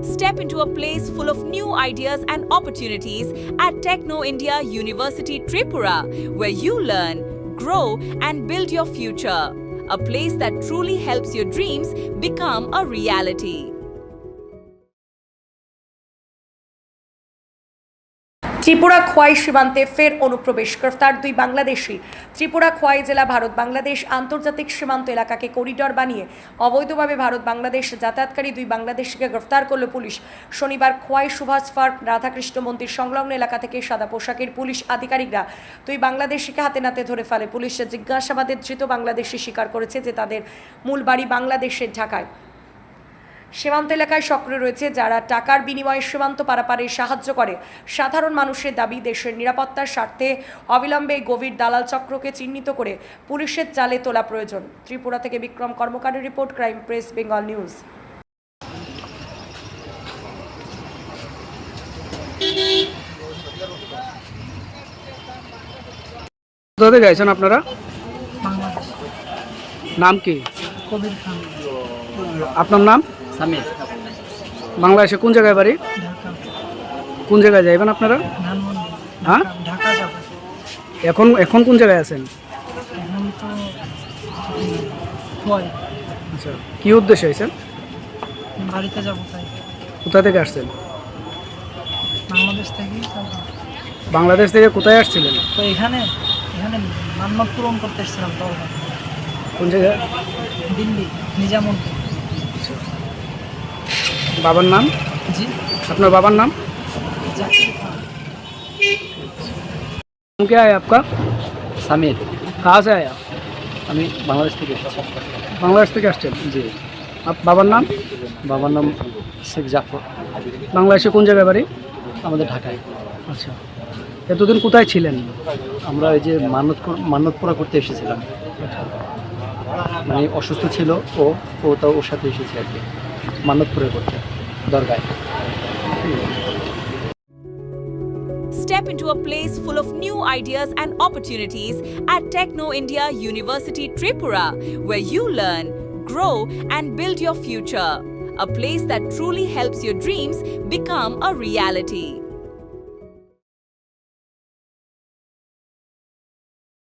Step into a place full of new ideas and opportunities at Techno India University Tripura, where you learn, grow, and build your future. A place that truly helps your dreams become a reality. Tripura Khowai সীমান্তে ফের অনুপ্রবেশ, গ্রেফতার দুই বাংলাদেশি। ত্রিপুরা খোয়াই জেলা ভারত বাংলাদেশ আন্তর্জাতিক সীমান্ত এলাকাকে corridor বানিয়ে অবৈধভাবে ভারত বাংলাদেশ যাতায়াতকারী দুই বাংলাদেশিকে গ্রেফতার করল পুলিশ। শনিবার খোয়াই সুভাষ পার্ক রাধাকৃষ্ণ মন্দির সংলগ্ন এলাকা থেকে সাদা পোশাকের পুলিশ আধিকারিকরা দুই বাংলাদেশিকে হাতে নাতে ধরে ফেলে। পুলিশের জিজ্ঞাসাবাদে ধৃত বাংলাদেশি স্বীকার করেছে যে তাদের মূল বাড়ি বাংলাদেশের ঢাকায়। সীমান্ত এলাকায় সক্রিয় রয়েছে যারা টাকার বিনিময়ে সীমান্ত পারাপারে সাহায্য করে। সাধারণ মানুষের দাবি, দেশের নিরাপত্তার স্বার্থে অবিলম্বে গভীর দালাল চক্রকে চিহ্নিত করে পুলিশের জালে তোলা প্রয়োজন। ত্রিপুরা থেকে বিক্রম কর্মকারের report, crime press Bengal news. কোথা থেকে আছেন আপনারা? নাম কি? কবির খান। আপনার নাম? সামির। বাংলাদেশে কোন জায়গায় বাড়ি? ঢাকা। কোন জায়গায় যাইবেন আপনারা? ধানমন্ডি। হ্যাঁ, ঢাকা যাব। এখন কোন জায়গায় আছেন? এখন তো খোয়াই। আচ্ছা, কি উদ্দেশ্যে আছেন? বাড়িতে যাব তাই। কোথা থেকে আসছেন? বাংলাদেশ থেকেই যাব। বাংলাদেশ থেকে কোথায় আসছিলেন? তো এখানে মান্যত পূরণ করতে এসেছিলাম তো। কোন জায়গায়? দিল্লি, নিজামুদ্দিন। বাবার নাম? জি, আপনার বাবার নাম? জাকির খান। नाम क्या है आपका? সামির। कहाँ से आया? আমি বাংলাদেশ থেকে এসেছি। বাংলাদেশ থেকে আসছেন? জি। বাবার নাম? বাবার নাম শেখ জাফর। বাংলাদেশে কোন জায়গায় বাড়ি? আমাদের ঢাকায়। আচ্ছা, এতদিন কোথায় ছিলেন? আমরা এই যে মান্যত পুরা করতে এসেছিলাম। মানে অসুস্থ ছিল ও তাও ওর সাথে এসেছে আর কি, মান্যত পুরা করতে দরগায়। Step into a place full of new ideas and opportunities at Techno India University Tripura, where you learn, grow, and build your future. A place that truly helps your dreams become a reality.